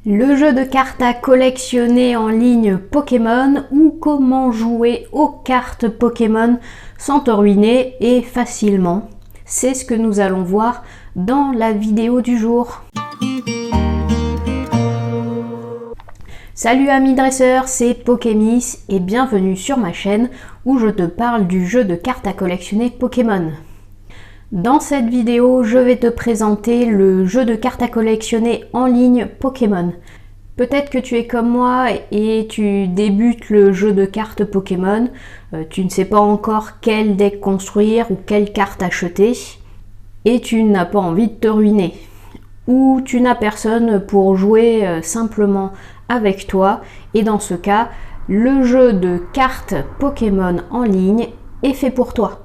Le jeu de cartes à collectionner en ligne Pokémon ou comment jouer aux cartes Pokémon sans te ruiner et facilement. C'est ce que nous allons voir dans la vidéo du jour. Salut amis dresseurs, c'est Pokémis et bienvenue sur ma chaîne où je te parle du jeu de cartes à collectionner Pokémon. Dans cette vidéo, je vais te présenter le jeu de cartes à collectionner en ligne Pokémon. Peut-être que tu es comme moi et tu débutes le jeu de cartes Pokémon, tu ne sais pas encore quel deck construire ou quelle carte acheter et tu n'as pas envie de te ruiner. Ou tu n'as personne pour jouer simplement avec toi et dans ce cas, le jeu de cartes Pokémon en ligne est fait pour toi.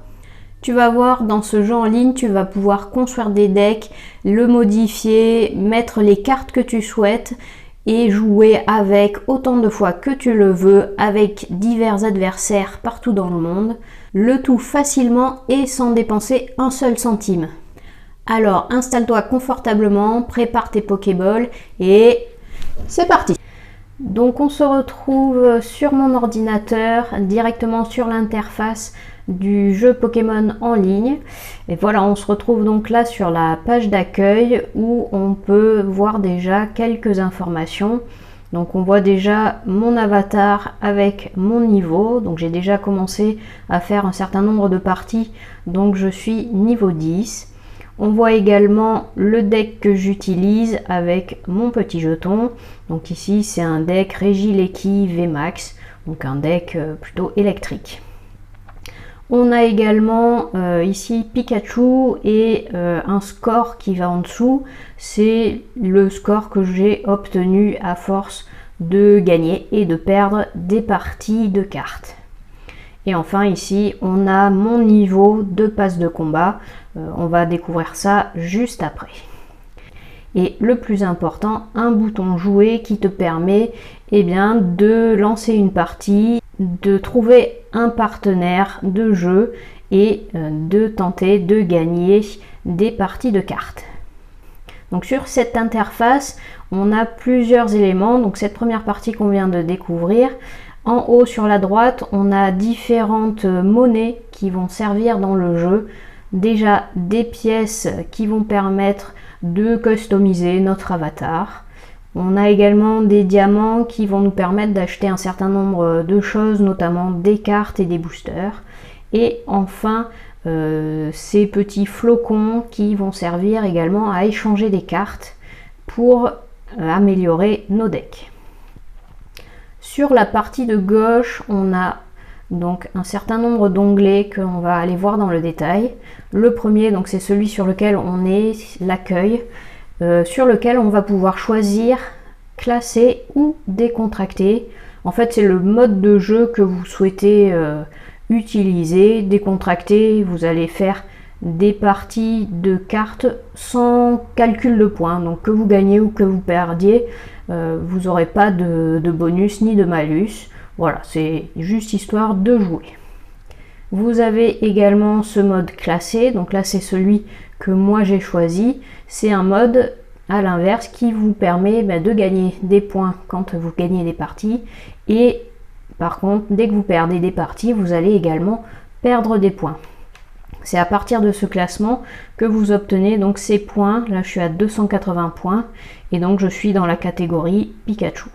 Tu vas voir, dans ce jeu en ligne, tu vas pouvoir construire des decks, le modifier, mettre les cartes que tu souhaites et jouer avec autant de fois que tu le veux avec divers adversaires partout dans le monde. Le tout facilement et sans dépenser un seul centime. Alors installe-toi confortablement, prépare tes Pokéballs et c'est parti! Donc on se retrouve sur mon ordinateur, directement sur l'interface du jeu Pokémon en ligne. Et voilà, on se retrouve donc là sur la page d'accueil où on peut voir déjà quelques informations. Donc on voit déjà mon avatar avec mon niveau. Donc j'ai déjà commencé à faire un certain nombre de parties. Donc je suis niveau 10. On voit également le deck que j'utilise avec mon petit jeton. Donc ici c'est un deck Regieleki VMAX, donc un deck plutôt électrique. On a également ici Pikachu et un score qui va en dessous. C'est le score que j'ai obtenu à force de gagner et de perdre des parties de cartes. Et enfin ici on a mon niveau de passe de combat. On va découvrir ça juste après. Et le plus important, un bouton jouer qui te permet de lancer une partie, de trouver un partenaire de jeu et de tenter de gagner des parties de cartes. Donc sur cette interface, on a plusieurs éléments. Donc cette première partie qu'on vient de découvrir, en haut sur la droite, on a différentes monnaies qui vont servir dans le jeu. Déjà des pièces qui vont permettre de customiser notre avatar. On a également des diamants qui vont nous permettre d'acheter un certain nombre de choses, notamment des cartes et des boosters. Et enfin, ces petits flocons qui vont servir également à échanger des cartes pour améliorer nos decks. Sur la partie de gauche, on a donc un certain nombre d'onglets qu'on va aller voir dans le détail. Le premier, donc c'est celui sur lequel on est, l'accueil, sur lequel on va pouvoir choisir classer ou décontracter. En fait, c'est le mode de jeu que vous souhaitez utiliser. Décontracter, vous allez faire des parties de cartes sans calcul de points. Donc que vous gagnez ou que vous perdiez, vous n'aurez pas de bonus ni de malus. Voilà, c'est juste histoire de jouer. Vous avez également ce mode classé, donc là c'est celui que moi j'ai choisi. C'est un mode à l'inverse qui vous permet de gagner des points quand vous gagnez des parties. Et par contre, dès que vous perdez des parties, vous allez également perdre des points. C'est à partir de ce classement que vous obtenez donc ces points. Là je suis à 280 points et donc je suis dans la catégorie Pikachu.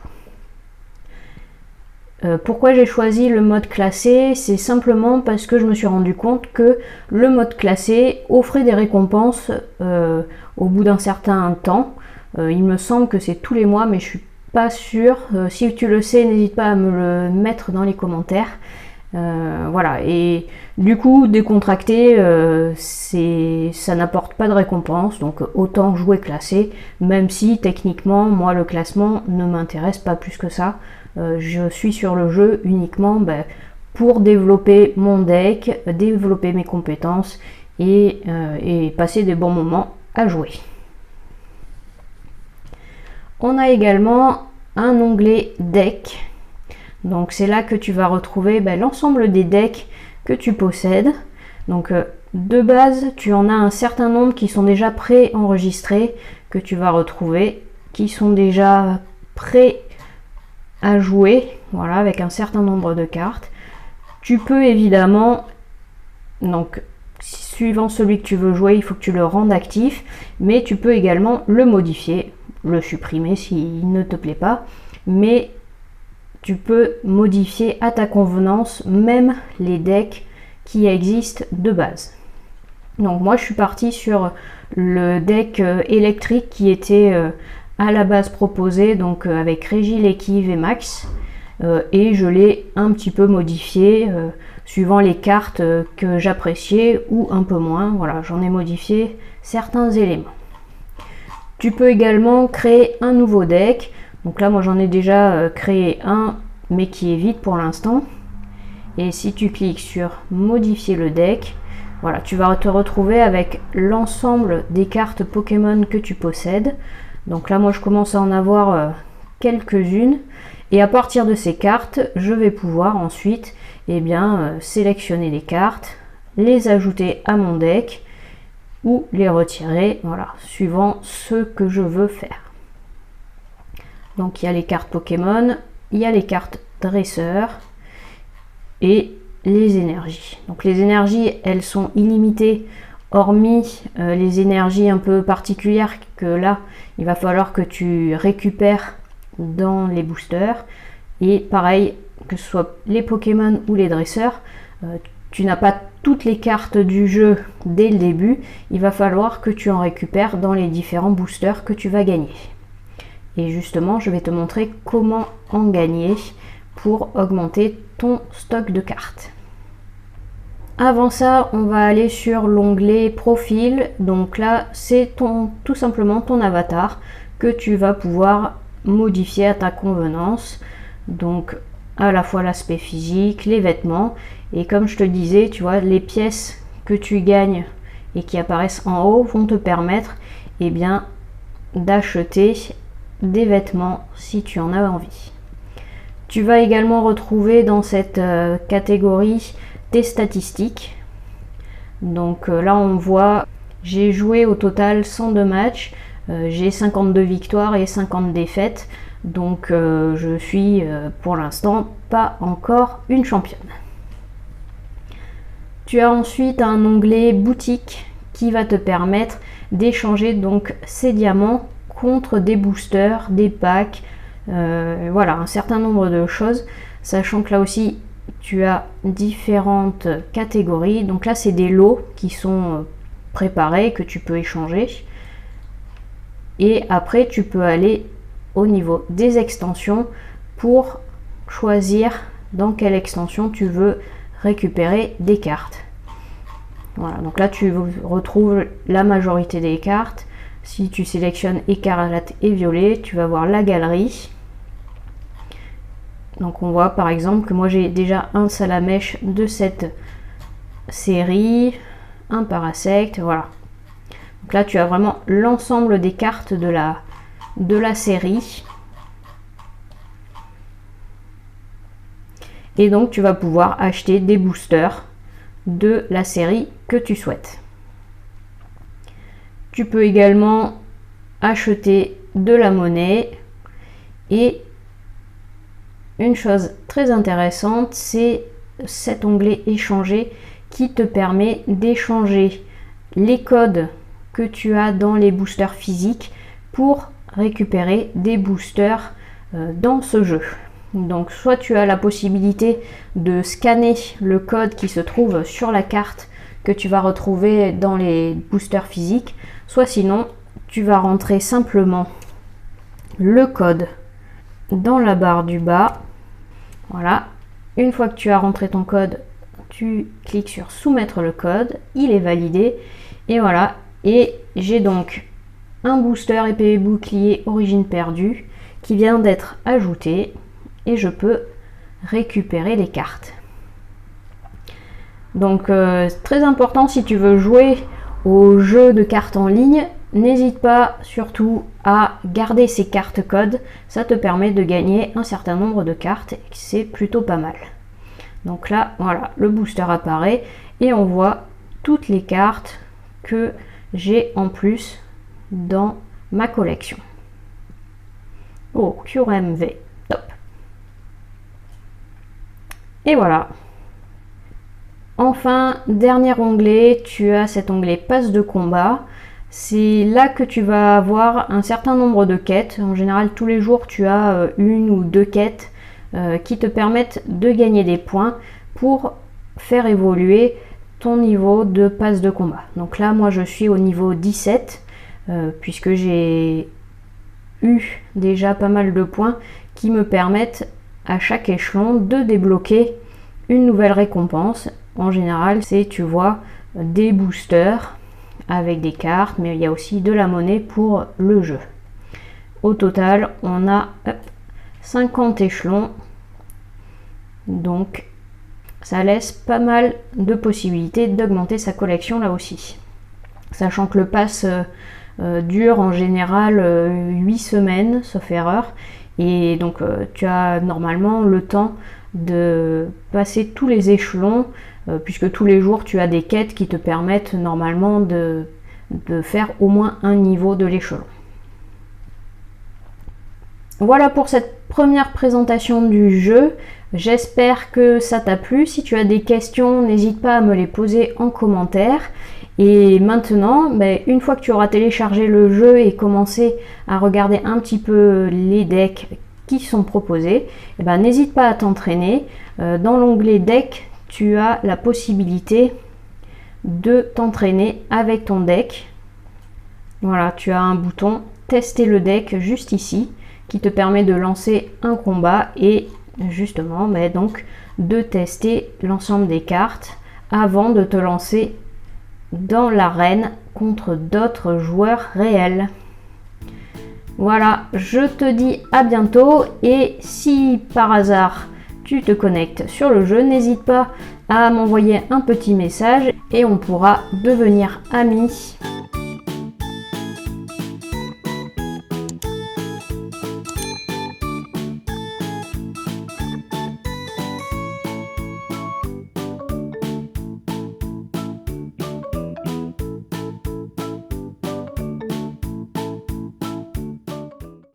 Pourquoi j'ai choisi le mode classé? C'est simplement parce que je me suis rendu compte que le mode classé offrait des récompenses au bout d'un certain temps. Il me semble que c'est tous les mois, mais je suis pas sûre. Si tu le sais, n'hésite pas à me le mettre dans les commentaires. Voilà, et du coup décontracter, ça n'apporte pas de récompense, donc autant jouer classé, même si techniquement moi le classement ne m'intéresse pas plus que ça. Je suis sur le jeu uniquement pour développer mon deck, développer mes compétences et passer des bons moments à jouer. On a également un onglet deck. Donc c'est là que tu vas retrouver l'ensemble des decks que tu possèdes. Donc de base, tu en as un certain nombre qui sont déjà pré-enregistrés, que tu vas retrouver, qui sont déjà prêt à jouer, voilà, avec un certain nombre de cartes. Tu peux évidemment, donc suivant celui que tu veux jouer, il faut que tu le rendes actif, mais tu peux également le modifier, le supprimer s'il ne te plaît pas, mais tu peux modifier à ta convenance même les decks qui existent de base. Donc moi je suis partie sur le deck électrique qui était à la base proposé, donc avec Régil, Ekiv et Max, et je l'ai un petit peu modifié suivant les cartes que j'appréciais ou un peu moins. Voilà, j'en ai modifié certains éléments. Tu peux également créer un nouveau deck. Donc là, moi j'en ai déjà créé un, mais qui est vide pour l'instant. Et si tu cliques sur modifier le deck, voilà, tu vas te retrouver avec l'ensemble des cartes Pokémon que tu possèdes. Donc là, moi je commence à en avoir quelques-unes. Et à partir de ces cartes, je vais pouvoir ensuite sélectionner les cartes, les ajouter à mon deck ou les retirer, voilà, suivant ce que je veux faire. Donc il y a les cartes Pokémon, il y a les cartes dresseurs et les énergies. Donc les énergies, elles sont illimitées, hormis les énergies un peu particulières que là, il va falloir que tu récupères dans les boosters. Et pareil, que ce soit les Pokémon ou les dresseurs, tu n'as pas toutes les cartes du jeu dès le début, il va falloir que tu en récupères dans les différents boosters que tu vas gagner. Et justement, je vais te montrer comment en gagner pour augmenter ton stock de cartes. Avant ça, on va aller sur l'onglet profil. Donc là, c'est tout simplement ton avatar que tu vas pouvoir modifier à ta convenance. Donc à la fois l'aspect physique, les vêtements, et comme je te disais, tu vois, les pièces que tu gagnes et qui apparaissent en haut vont te permettre d'acheter des vêtements si tu en as envie. Tu vas également retrouver dans cette catégorie tes statistiques. Donc là on voit, j'ai joué au total 102 matchs, j'ai 52 victoires et 50 défaites. Donc je suis pour l'instant pas encore une championne. Tu as ensuite un onglet boutique qui va te permettre d'échanger donc ces diamants contre des boosters, des packs, voilà, un certain nombre de choses, sachant que là aussi tu as différentes catégories. Donc là c'est des lots qui sont préparés que tu peux échanger, et après tu peux aller au niveau des extensions pour choisir dans quelle extension tu veux récupérer des cartes. Voilà, donc là tu retrouves la majorité des cartes. Si tu sélectionnes écarlate et violet, tu vas voir la galerie. Donc on voit par exemple que moi j'ai déjà un Salamèche de cette série, un Parasect, voilà. Donc là tu as vraiment l'ensemble des cartes de la série. Et donc tu vas pouvoir acheter des boosters de la série que tu souhaites. Tu peux également acheter de la monnaie, et une chose très intéressante, c'est cet onglet échanger qui te permet d'échanger les codes que tu as dans les boosters physiques pour récupérer des boosters dans ce jeu. Donc soit tu as la possibilité de scanner le code qui se trouve sur la carte que tu vas retrouver dans les boosters physiques, soit sinon tu vas rentrer simplement le code dans la barre du bas. Voilà, une fois que tu as rentré ton code, tu cliques sur soumettre le code, il est validé, et voilà, et j'ai donc un booster épée et bouclier origine perdue qui vient d'être ajouté, et je peux récupérer les cartes. Donc très important, si tu veux jouer au jeu de cartes en ligne, n'hésite pas surtout à garder ces cartes codes, ça te permet de gagner un certain nombre de cartes et c'est plutôt pas mal. Donc là voilà, le booster apparaît et on voit toutes les cartes que j'ai en plus dans ma collection. Oh, QRMV, top. Et voilà. Enfin, dernier onglet, tu as cet onglet passe de combat. C'est là que tu vas avoir un certain nombre de quêtes. En général, tous les jours, tu as une ou deux quêtes qui te permettent de gagner des points pour faire évoluer ton niveau de passe de combat. Donc là, moi, je suis au niveau 17, puisque j'ai eu déjà pas mal de points qui me permettent à chaque échelon de débloquer une nouvelle récompense. En général, c'est, tu vois, des boosters avec des cartes, mais il y a aussi de la monnaie pour le jeu. Au total, on a 50 échelons, donc ça laisse pas mal de possibilités d'augmenter sa collection là aussi. Sachant que le pass dure en général 8 semaines, sauf erreur, et donc tu as normalement le temps de passer tous les échelons, puisque tous les jours tu as des quêtes qui te permettent normalement de faire au moins un niveau de l'échelon. Voilà pour cette première présentation du jeu. J'espère que ça t'a plu. Si tu as des questions, n'hésite pas à me les poser en commentaire. Et maintenant, une fois que tu auras téléchargé le jeu et commencé à regarder un petit peu les decks qui sont proposés, n'hésite pas à t'entraîner. Dans l'onglet deck, tu as la possibilité de t'entraîner avec ton deck. Voilà, tu as un bouton tester le deck juste ici qui te permet de lancer un combat et justement donc de tester l'ensemble des cartes avant de te lancer dans l'arène contre d'autres joueurs réels. Voilà, je te dis à bientôt, et si par hasard tu te connectes sur le jeu, n'hésite pas à m'envoyer un petit message et on pourra devenir amis.